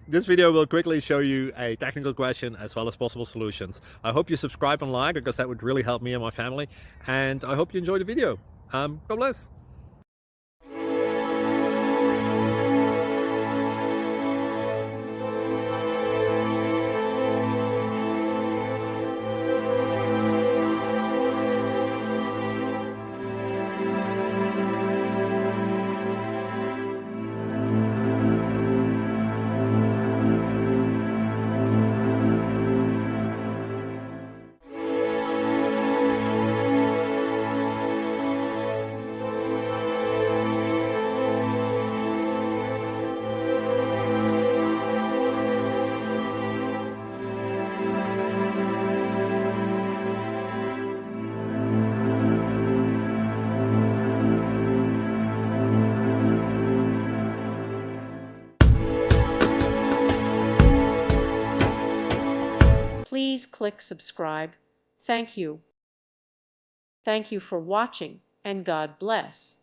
This video will quickly show you a technical question as well as possible solutions. I hope you subscribe and like, because that would really help me and my family. And I hope you enjoy the video. God bless. Please click subscribe. Thank you. Thank you for watching, and God bless.